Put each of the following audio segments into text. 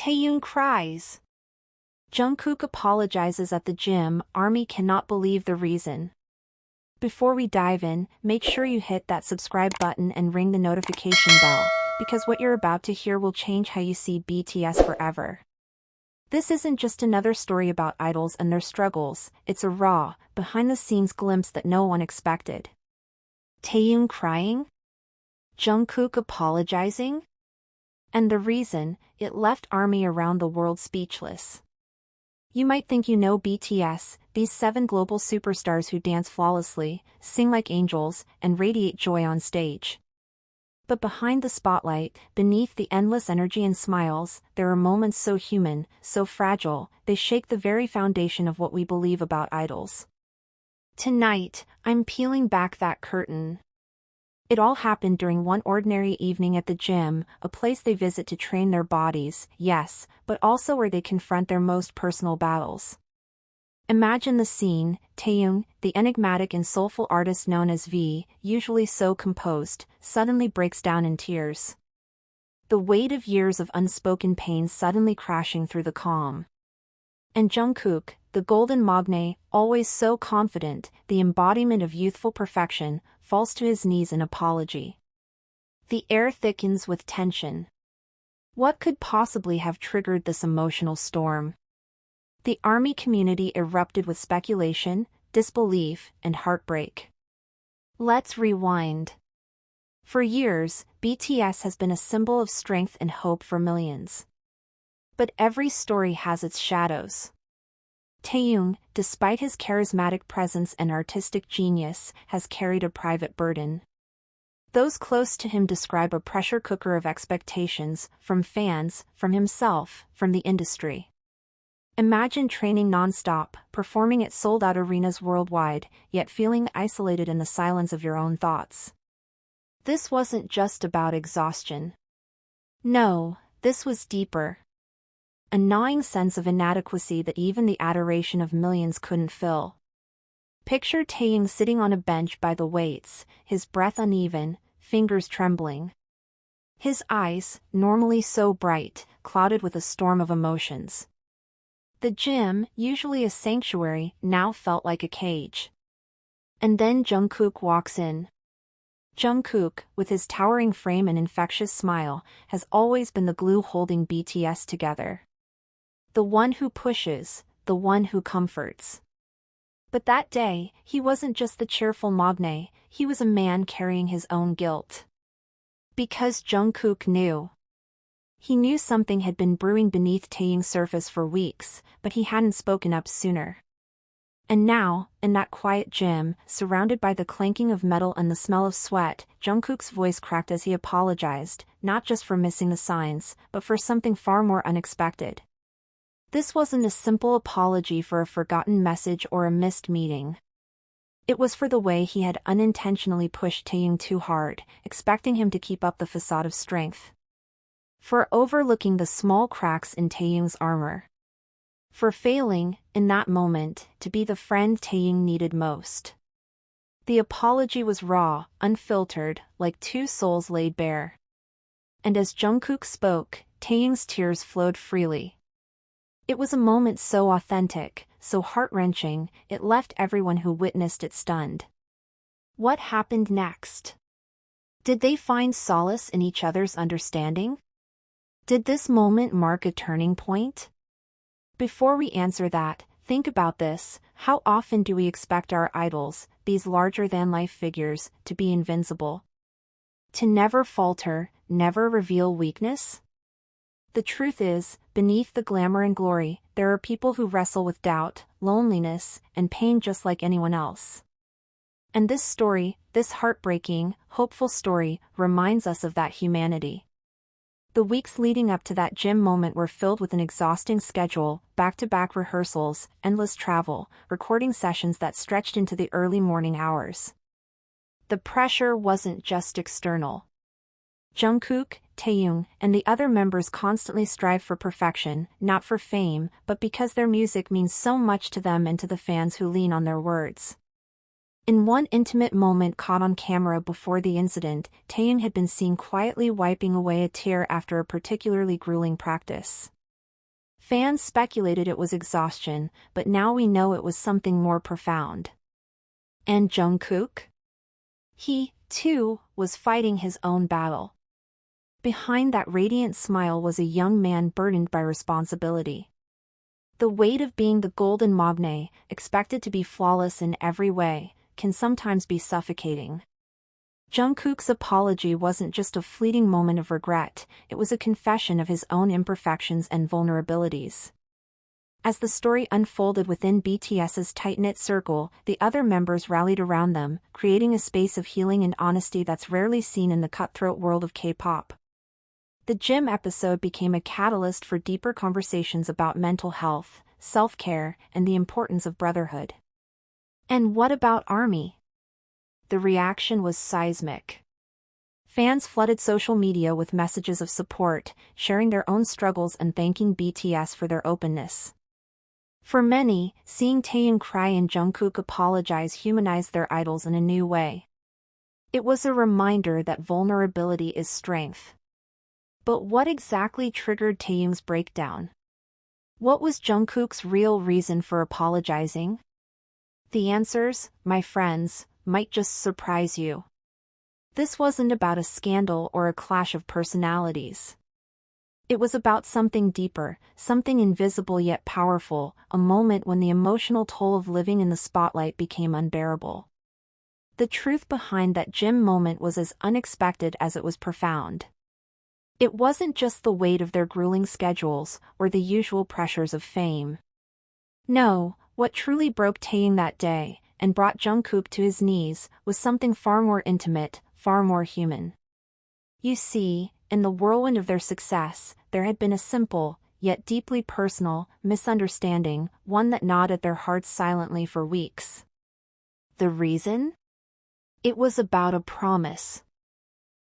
Taehyung Cries. Jungkook apologizes at the gym. ARMY cannot believe the reason. Before we dive in, make sure you hit that subscribe button and ring the notification bell, because what you're about to hear will change how you see BTS forever. This isn't just another story about idols and their struggles, it's a raw, behind-the-scenes glimpse that no one expected. Taehyung crying? Jungkook apologizing? And the reason, it left ARMY around the world speechless. You might think you know BTS, these 7 global superstars who dance flawlessly, sing like angels, and radiate joy on stage. But behind the spotlight, beneath the endless energy and smiles, there are moments so human, so fragile, they shake the very foundation of what we believe about idols. Tonight, I'm peeling back that curtain. It all happened during one ordinary evening at the gym, a place they visit to train their bodies, yes, but also where they confront their most personal battles. Imagine the scene. Taehyung, the enigmatic and soulful artist known as V, usually so composed, suddenly breaks down in tears. The weight of years of unspoken pain suddenly crashing through the calm. And Jungkook, the Golden Maknae, always so confident, the embodiment of youthful perfection, falls to his knees in apology. The air thickens with tension. What could possibly have triggered this emotional storm? The ARMY community erupted with speculation, disbelief, and heartbreak. Let's rewind. For years, BTS has been a symbol of strength and hope for millions. But every story has its shadows. Taehyung, despite his charismatic presence and artistic genius, has carried a private burden. Those close to him describe a pressure cooker of expectations, from fans, from himself, from the industry. Imagine training non-stop, performing at sold-out arenas worldwide, yet feeling isolated in the silence of your own thoughts. This wasn't just about exhaustion. No, this was deeper. A gnawing sense of inadequacy that even the adoration of millions couldn't fill. Picture Taehyung sitting on a bench by the weights, his breath uneven, fingers trembling. His eyes, normally so bright, clouded with a storm of emotions. The gym, usually a sanctuary, now felt like a cage. And then Jungkook walks in. Jungkook, with his towering frame and infectious smile, has always been the glue holding BTS together. The one who pushes, the one who comforts. But that day, he wasn't just the cheerful Maknae, he was a man carrying his own guilt. Because Jungkook knew. He knew something had been brewing beneath Taehyung's surface for weeks, but he hadn't spoken up sooner. And now, in that quiet gym, surrounded by the clanking of metal and the smell of sweat, Jungkook's voice cracked as he apologized, not just for missing the signs, but for something far more unexpected. This wasn't a simple apology for a forgotten message or a missed meeting. It was for the way he had unintentionally pushed Taehyung too hard, expecting him to keep up the facade of strength. For overlooking the small cracks in Taehyung's armor. For failing, in that moment, to be the friend Taehyung needed most. The apology was raw, unfiltered, like 2 souls laid bare. And as Jungkook spoke, Taehyung's tears flowed freely. It was a moment so authentic, so heart-wrenching, it left everyone who witnessed it stunned. What happened next? Did they find solace in each other's understanding? Did this moment mark a turning point? Before we answer that, think about this: how often do we expect our idols, these larger-than-life figures, to be invincible? To never falter, never reveal weakness? The truth is, beneath the glamour and glory, there are people who wrestle with doubt, loneliness, and pain just like anyone else. And this story, this heartbreaking, hopeful story, reminds us of that humanity. The weeks leading up to that gym moment were filled with an exhausting schedule, back-to-back rehearsals, endless travel, recording sessions that stretched into the early morning hours. The pressure wasn't just external. Jungkook, Taehyung, and the other members constantly strive for perfection, not for fame, but because their music means so much to them and to the fans who lean on their words. In one intimate moment caught on camera before the incident, Taehyung had been seen quietly wiping away a tear after a particularly grueling practice. Fans speculated it was exhaustion, but now we know it was something more profound. And Jungkook? He, too, was fighting his own battle. Behind that radiant smile was a young man burdened by responsibility. The weight of being the Golden Maknae, expected to be flawless in every way, can sometimes be suffocating. Jungkook's apology wasn't just a fleeting moment of regret, it was a confession of his own imperfections and vulnerabilities. As the story unfolded within BTS's tight-knit circle, the other members rallied around them, creating a space of healing and honesty that's rarely seen in the cutthroat world of K-pop. The gym episode became a catalyst for deeper conversations about mental health, self-care, and the importance of brotherhood. And what about ARMY? The reaction was seismic. Fans flooded social media with messages of support, sharing their own struggles and thanking BTS for their openness. For many, seeing Taehyung Cry and Jungkook apologize humanized their idols in a new way. It was a reminder that vulnerability is strength. But what exactly triggered Taehyung's breakdown? What was Jungkook's real reason for apologizing? The answers, my friends, might just surprise you. This wasn't about a scandal or a clash of personalities. It was about something deeper, something invisible yet powerful, a moment when the emotional toll of living in the spotlight became unbearable. The truth behind that gym moment was as unexpected as it was profound. It wasn't just the weight of their grueling schedules, or the usual pressures of fame. No, what truly broke Taehyung that day, and brought Jungkook to his knees, was something far more intimate, far more human. You see, in the whirlwind of their success, there had been a simple, yet deeply personal, misunderstanding, one that gnawed at their hearts silently for weeks. The reason? It was about a promise.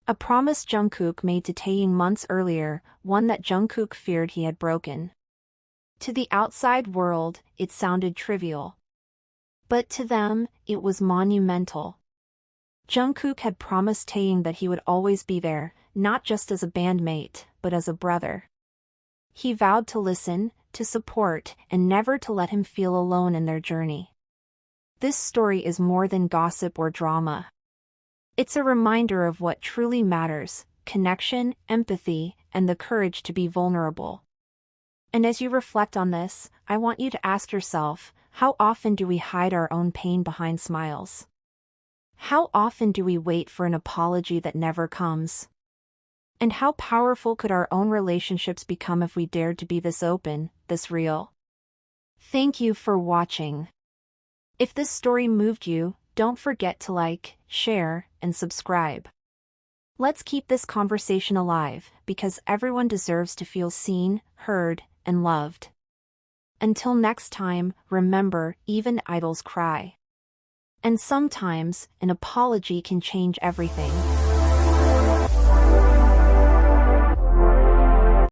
A promise Jungkook made to Taehyung months earlier, one that Jungkook feared he had broken. To the outside world, it sounded trivial. But to them, it was monumental. Jungkook had promised Taehyung that he would always be there, not just as a bandmate, but as a brother. He vowed to listen, to support, and never to let him feel alone in their journey. This story is more than gossip or drama. It's a reminder of what truly matters: connection, empathy, and the courage to be vulnerable. And as you reflect on this, I want you to ask yourself, how often do we hide our own pain behind smiles? How often do we wait for an apology that never comes? And how powerful could our own relationships become if we dared to be this open, this real? Thank you for watching. If this story moved you, don't forget to like, share, and subscribe. Let's keep this conversation alive, because everyone deserves to feel seen, heard, and loved. Until next time, remember, even idols cry. And sometimes, an apology can change everything.